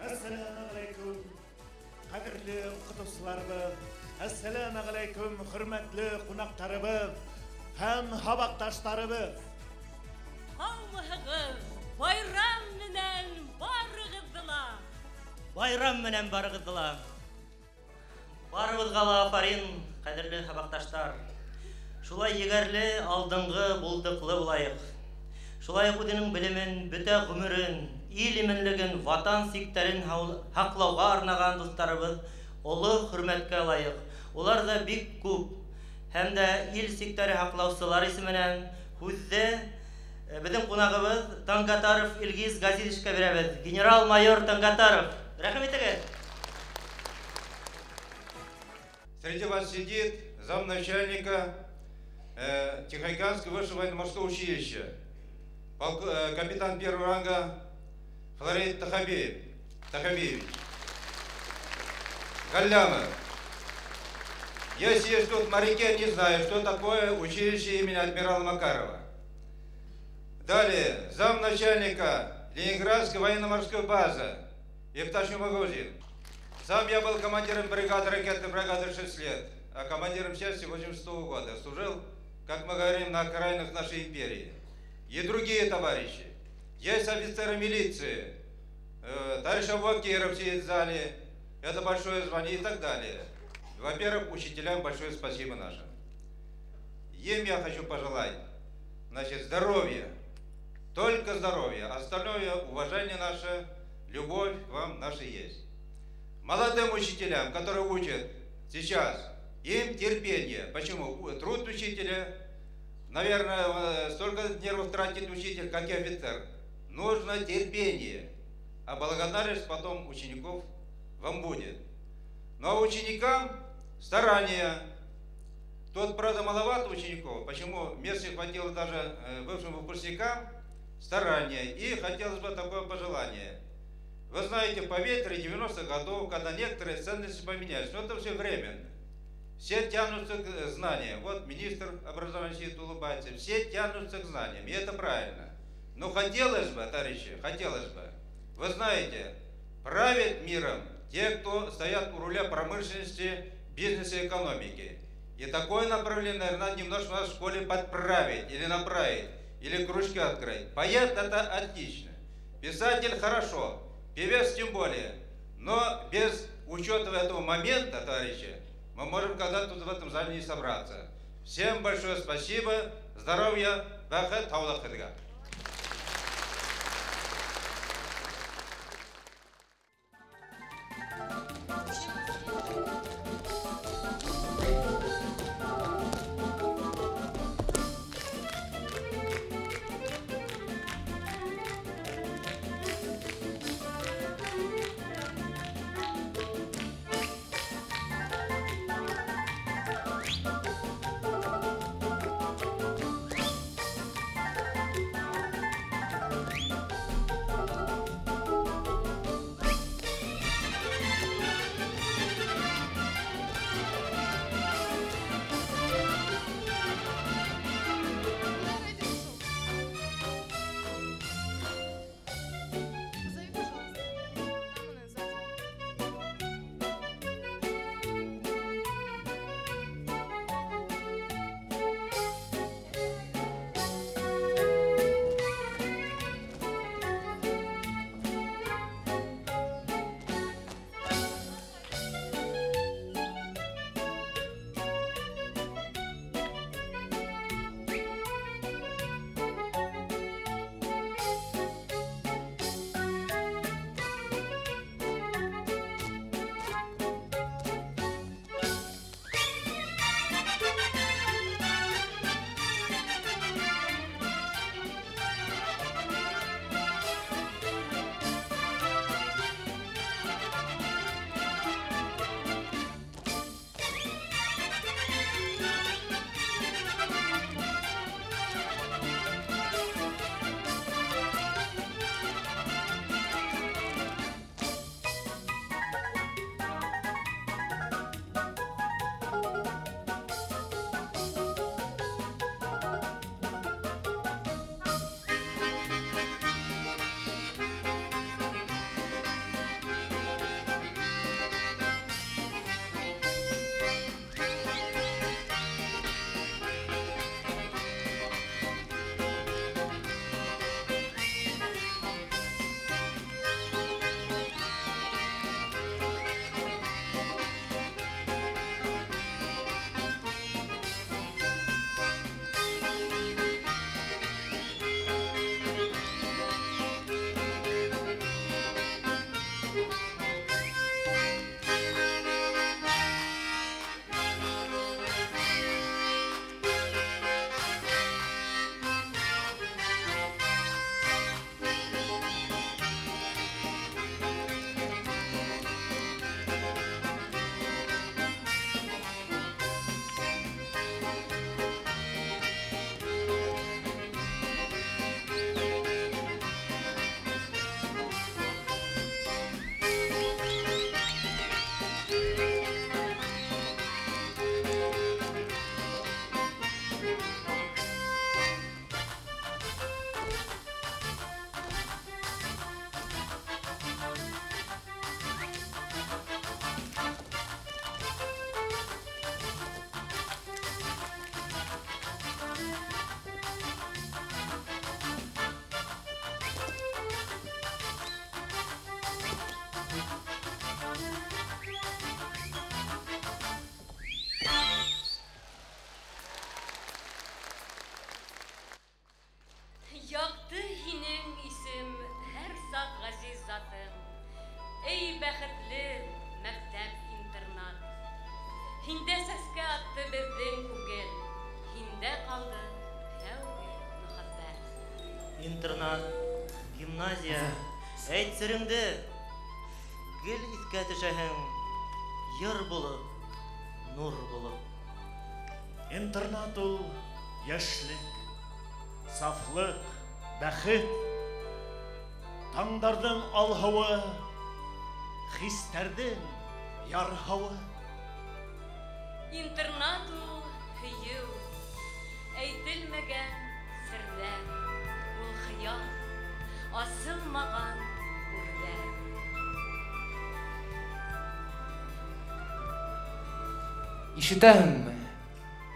Assalamualaikum. Qadrli o'qituvchilarimiz, assalomu alaykum, hurmatli qo'noqlarimiz ham xabaqdoshlarimiz. Hammag'iz bayram bilan barig'izlar. Bayram bilan barig'izlar. Barыбызга афарин, qadrli xabaqdoshlar. Шулай егәрле алдыңгы булдыклы булайык. Шулай үзенең белемен, бөтә гомерен, ил именлеген, ватан сиктерен хаклауга арнаган дусларыбыз олы хөрмәткә лаек. Улар да бик күп. Һәм дә ил сиктере хаклаучылар исеменнән хүздә безнең кунагыбыз Тангатаров Илгиз Газизовичка бирәбез. Генерал-майор Тангатаров. Рәхмәт итегез. Среди вас сидит замначальника Тихоокеанского высшего военно-морского училища, капитан первого ранга Флорид Тахабеевич. Галямов. Если есть тут моряки, не знаю, что такое училище имени адмирала Макарова. Далее, замначальника Ленинградской военно-морской базы Евташев Магазин. Сам я был командиром бригады, ракетной бригады 6 лет, а командиром части 86-го года. Служил, как мы говорим, на окраинах нашей империи. И другие товарищи. Есть офицеры милиции, товарищ Абакиров сидит в зале, это большое звание и так далее. Во-первых, учителям большое спасибо наше. Им я хочу пожелать, значит, здоровья, только здоровья, остальное уважение наше, любовь к вам наша есть. Молодым учителям, которые учат сейчас, им терпение. Почему? Труд учителя, наверное, столько нервов тратит учитель, как и офицер. Нужно терпение, а благодарность потом учеников вам будет. Ну а ученикам старания. Тут, правда, маловато учеников. Почему? Мест не хватило даже бывшим выпускникам. Старания. И хотелось бы такое пожелание. Вы знаете, по ветру 90-х годов, когда некоторые ценности поменялись, но это все временно. Все тянутся к знаниям. Вот министр образования сидит, улыбается. Все тянутся к знаниям, и это правильно. Но хотелось бы, товарищи, хотелось бы. Вы знаете, правят миром те, кто стоят у руля промышленности, бизнеса и экономики. И такое направление, наверное, надо немножко в нашей школе подправить или направить, или кружки открыть. Поэт — это отлично. Писатель — хорошо. Певец тем более. Но без учета этого момента, товарищи, мы можем когда тут в этом зале не собраться. Всем большое спасибо. Здоровья. Бахет Таулахедга. Ey бәхетле мәктәп-интернат. Һиндә сәскә атты безнең күңел. Һиндә калды тәүге мөхәббәт. Интернат, гимназия, әйт сереңде. Гел искә төшәһең, йыр булып, нур булып. Интернат ул яшьлек, сафлык, бәхет. Таңдардың алһауы, хистәрдің ярһауы. Интернат ул һөю, әйтелмәгән серләр. Ул хыял, асылмаган үрләр. Ишетәһеңме?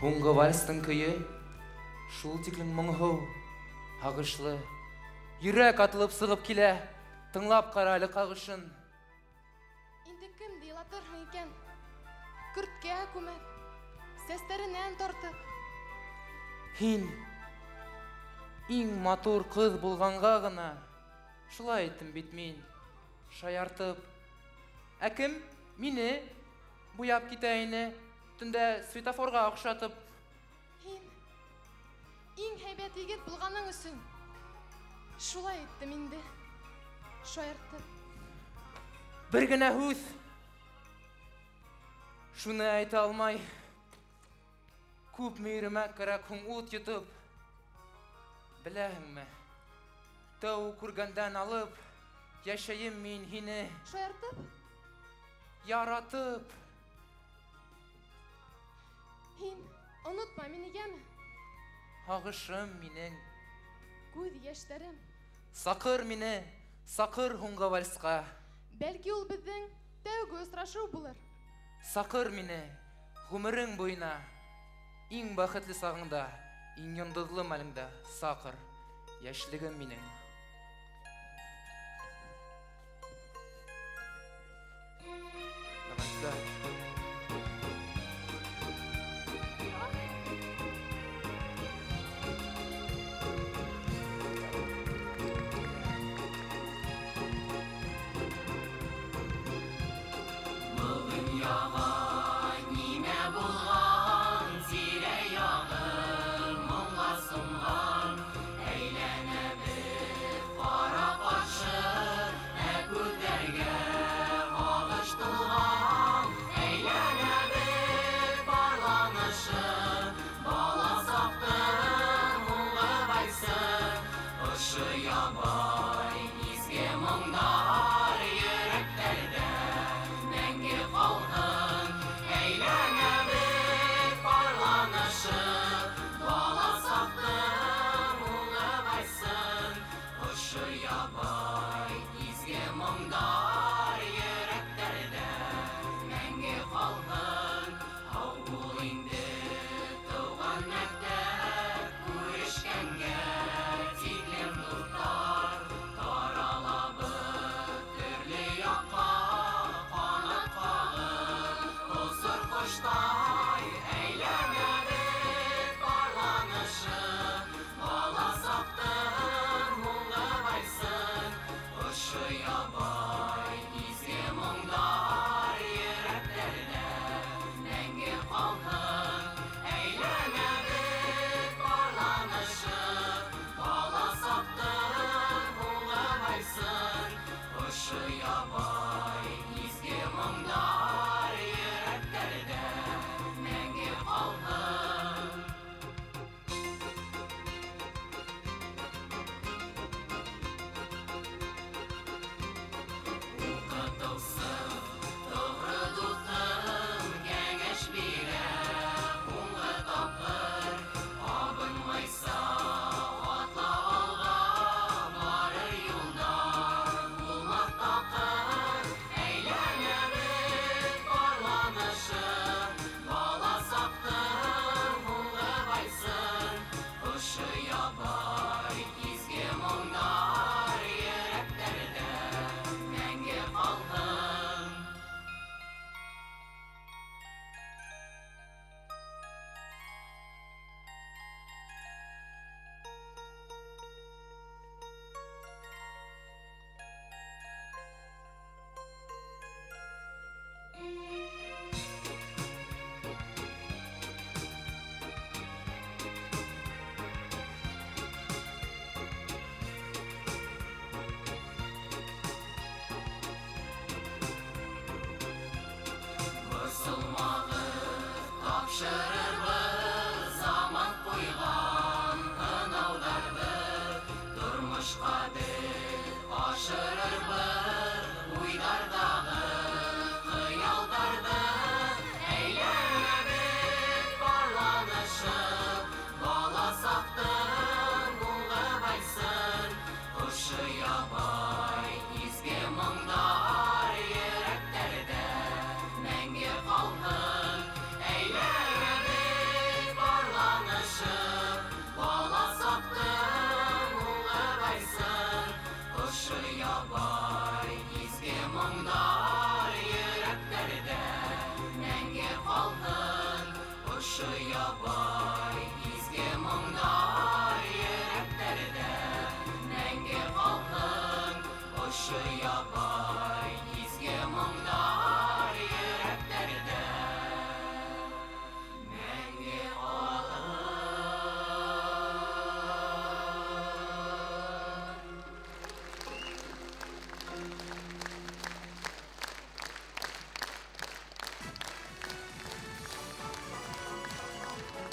Һуңгы вальстың көйе, шул тиклем моңһыу, һагышлы. Йөрәк атылып сығып килә, тыңлап каралы кагышын. Инде кем дилатырһың икән? Көрткә күмәк, сәстәренән тартып. Һин иң матур кыз булганга гына шулай иттем бит мин, шаяртып. Ә кем мине буяп китә ине, төндә светофорга охшатып. Һин иң һәйбәт егет булганың өсөн шулай иттем инде, шаяртып. Бер генә һүз. Шуны әйтә алмай. Күп мейремә кәрәк һуң ут йотып. Беләһеңме? Тәү күргәндән алып, яшәйем мин һине Шаяртып? яратып. Һин онытма минегәме? Һагышым минең. Күз яшьләрем. Сакыр мине, сакыр һуңгы вальска. Бәлки ул безнең тәүге очрашу булыр. Сакыр мине, гомерең буена. Иң бәхетле сагыңда, иң йондызлы мәлеңдә, сакыр. Яшьлегем минең.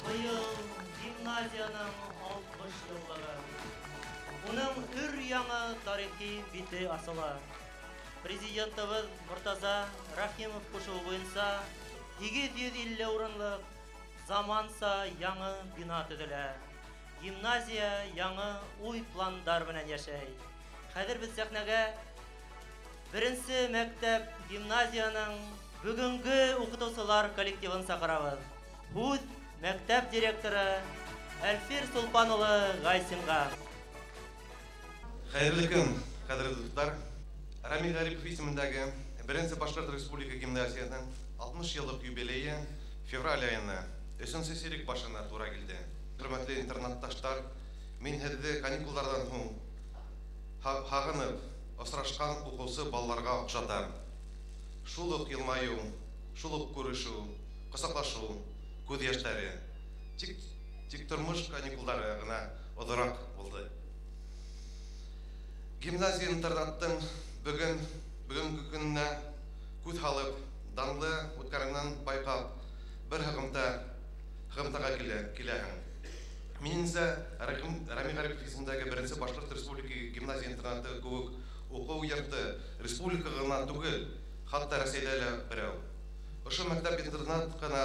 Быйыл гимназияның 60 еллыгы. Уның өр-яңы тарихи бите асыла. Президентыбыз Муртаза Рахимов кушуы буенча 850 урынлык заманса яңы бина төзелә. Гимназия яңы уй пландар белән яшәй. Хәзер без сәхнәгә беренче мәктәп гимназияның бүгенге укытучылар коллективын сакырабыз. Үз мәктәп директоры Әлфир Сулпан улы Гайсинга. Хәерле көн, кадерле дуслар. Рами Гарипов исемендәге Беренче Башкорт Республика гимназиясының 60 еллык юбилее февраль айына 3 сирек башына туры килде. Хөрмәтле интернатташлар, мин һеҙҙе каникулдардан һуң һағынып, осрашҡан уҡыусы балаларға оҡшатам. Шул уҡ йылмайыу, шул уҡ күрешеү, ҡосаҡлашыу, күҙ йәштәре. Тик тормош каникулдары ғына оҙораҡ булды. Гимназия интернаттың бүгенге көнөнә күҙ һалып, данлы үткәренән байҡап, бер һығымтаға киләһең. Минеңсә, Рами Гарипов исемендәге Беренче Башҡорт Республика гимназия интернаты кеүек уҡыу йорты республика ғына түгел, хатта Рәсәйҙә лә берәү. Ошо мәктәп-интернат ҡына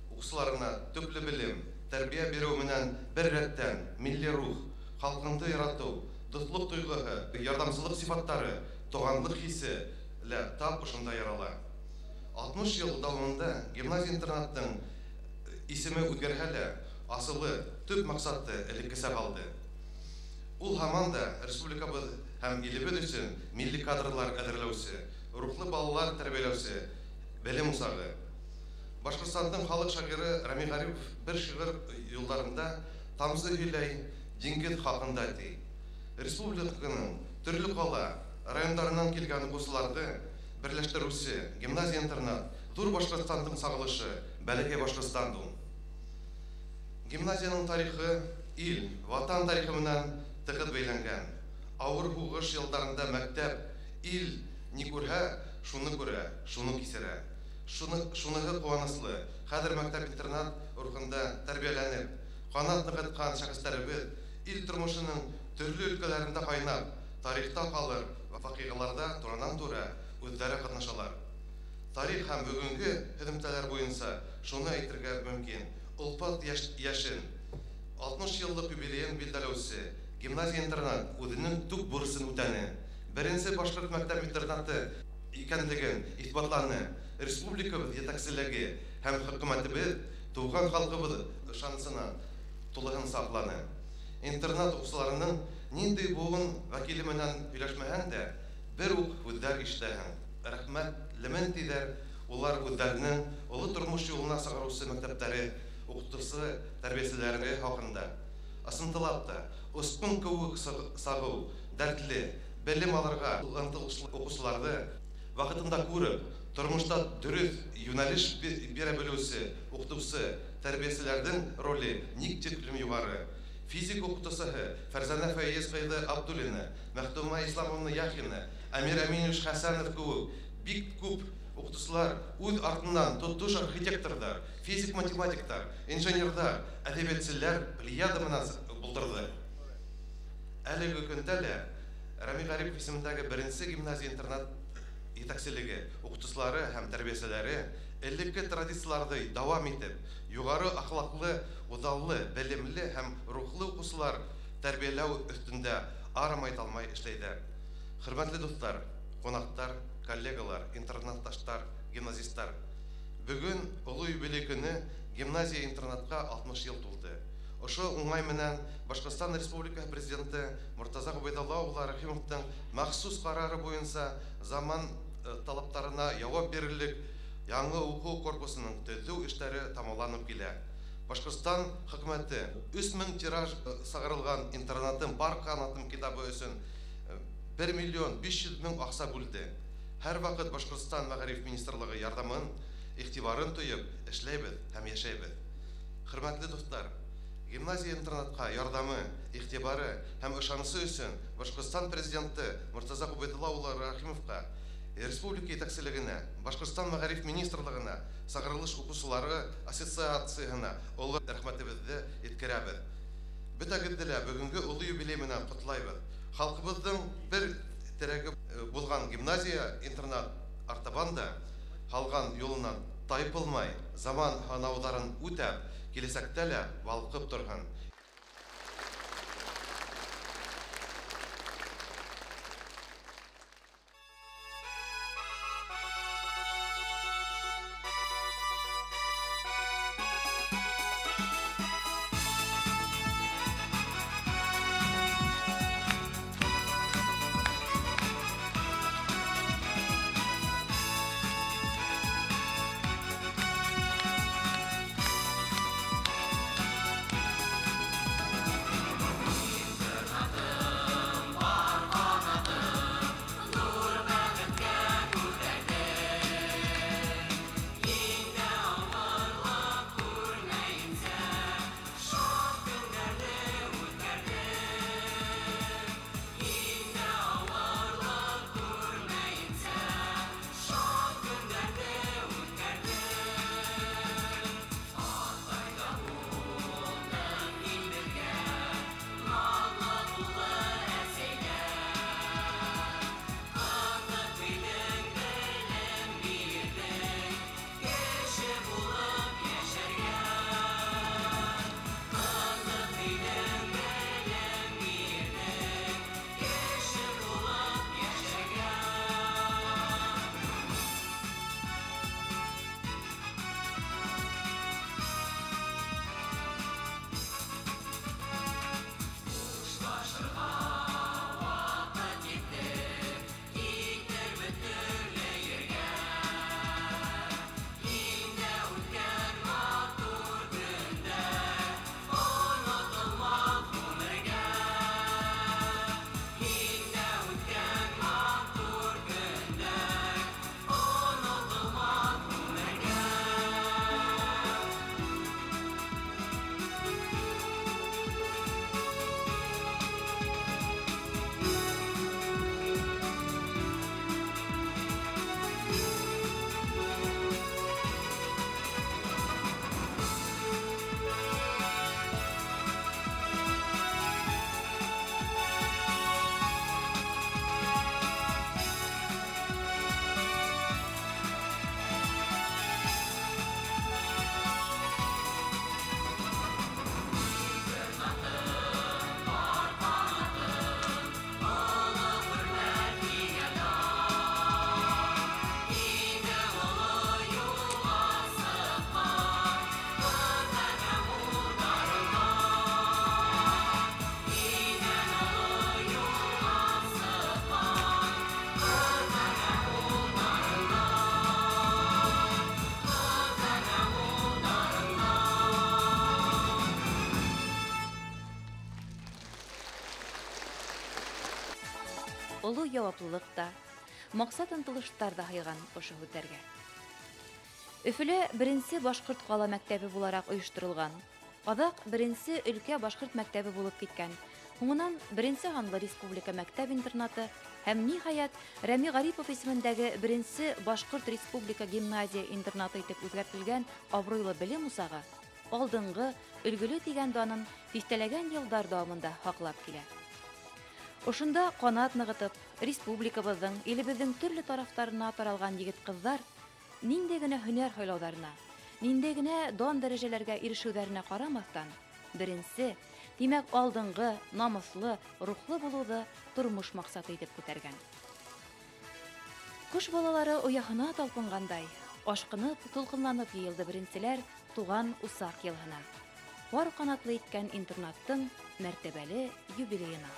уҡыусыларына төплө белем, тәрбиә биреү менән бер рәттән милли рух, халҡыңды яратыу, дуҫлыҡ тойғоһо, ярҙамсылыҡ сифаттары, туғанлыҡ хисе лә тап ошонда ярала. 60 йыл дауамында гимназия интернаттың исеме үҙгәрһә лә, асылы, төп маҡсаты элеккесә ҡалды. Ул һаман да республикабыҙ һәм илебеҙ өсөн милли кадрлар әҙерләүсе, рухлы балалар тәрбиәләүсе белем усағы. Башҡортостандың халыҡ шағиры Рами Гарипов бер шиғыр юлдарында тамсы һөйләй, диңгеҙ хаҡында ти. Республиканың төрлө ҡала, райондарынан килгән уҡыусыларҙы берләштереүсе гимназия-интернат ҙур Башҡортостандың сағылышы, бәләкәй Башҡортостан ул. Гимназияның тарихы ил, ватан тарихы менән тығыҙ бәйләнгән. Ауыр һуғыш йылдарында мәктәп, ил ни күрһә, шуны күрә, шуны кисерә. Шуныһы ҡыуаныслы. Хәҙер мәктәп-интернат рухында тәрбиәләнеп, ҡанат нығытҡан шәхестәребеҙ ил тормошының төрлө өлкәләрендә ҡайнап, тарихта ҡалыр ваҡиғаларҙа туранан-тура үҙҙәре ҡатнашалар. Тарих һәм бөгөнгө һөҙөмтәләр буйынса шуны әйтергә мөмкин. Олпат яшен, 60 йыллык юбилейын билдәләүсе гимназия-интернат үҙенең туп бурысын үтәне. Беренсе Башҡорт мәктәп-интернаты икәнлеген иҫбатланы. Республикабыҙ етәкселеге һәм хөкүмәтебеҙ тыуған халҡыбыҙ ышанысына тулыһын саҡланы. Интернат уҡыусыларының ниндәй буын вәкиле менән һөйләшмәһәң дә, бер үк һүҙҙәр ишетәһең. Рәхмәтлемен тиҙәр улар үҙҙәренең оло тормош юлына сығарыусы мәктәптәре уҡытыусы тәрбиәселәре хаҡында. Ысынтылап та, оспон кеүек сағыу, дәртле, белем алырға ынтылышлы уҡыусыларҙы ваҡытында күреп, тормошта дөрөҫ йүнәлеш бирә белеүсе уҡытыусы тәрбиәселәрҙең роле ник тиклем юғары. Физик уҡытыусыһы Фәрзәнә Фәйезҡайҙы Абдуллина, Мәхтума Исламовна Яхина, Әмир Әминович Хәсәнов кеүек бик күп уҡытыусылар үҙ артынан тотош архитекторҙар, физик-математиктар, инженерҙар, әҙәбиәтселәр плеяда менән булдырҙы. Әлеге көндә лә Рами Гарипов исемендәге Беренсе гимназия-интернат етәкселеге, уҡытыусылары һәм тәрбиәселәре элекке традицияларҙы дауам итеп, юғары аҡлаҡлы, уҙаллы, белемле һәм рухлы уҡыусылар тәрбиәләү өҫтөндә арамай-талмай эшләйҙәр. Хөрмәтле дуҫтар, ҡунаҡтар, коллегалар, интернатташтар, гимназистар. Бөгөн оло юбилей көнө гимназия-интернатҡа 60 йыл тулды. Ошо уңай менән Башҡортостан Республикаһы Президенты Муртаза Ғөбәйҙулла улы Рәхимовтың махсус ҡарары буйынса заман талаптарына яуап бирерлек яңы уҡыу корпусының төҙөү эштәре тамамланып килә. Башҡортостан хөкүмәте 3000 тираж сығарылған интернатын бар ҡанатым китабы өсөн 1,500,000 ақса бүлді. Һәр вақыт Башқұртстан Мәгариф министрлыгы ярдәмен, игътибарын тойып, эшләйбез һәм яшәйбез. Хөрмәтле дуслар, гимназия-интернатка ярдәме, игътибары һәм ышанысы өчен Башқұртстан президенты Муртаза Губайдулла улы Рахимовка, республика итәкчелегенә, Башқұртстан Мәгариф министрлыгына, Сагырылыш укучылары ассоциациясына олы рәхмәтебезне yetkерәбез. Бөтәгездә бүгенге улы юбилей менән котлайбыз. Халкыбызның бер терәге булган гимназия-интернат артабан да халган юлыннан тайпылмай, заман ханаудларын үтәп, киләсәктә дә балкып торган. Олы яуаплылыкта, максат ынтылыштарда хайган ошо һүтәргә. Өфөлә беренче башкорт кала мәктәбе буларак оештырылган. Адак беренче өлкә башкорт мәктәбе булып киткән. Һуңыннан беренче һанлы республика мәктәп-интернаты һәм ниһаять Рәми Гарипов исемендәге беренче башкорт республика гимназия-интернаты итеп үзгәртелгән абруйлы белем усагы алдынгы өлгеле дигән данын тистәләгән еллар дәвамында хаклап килә. Ошында канат ныгытып, республикабызның, илебезнең төрле тарафтарына таралган егет-кызлар нинди генә һөнәр хайлаударына, нинди генә дан дәрәҗәләргә ирешүләренә карамастан, беренче, димәк алдынгы, намыслы, рухлы булуды тормыш максаты итеп күтәргән. Куш балалары уяһына талпынгандай, ашкынып, тулкынланып йыелды беренчеләр туган усак елына. Бар канатлы иткән интернаттың мәртәбәле юбилеена.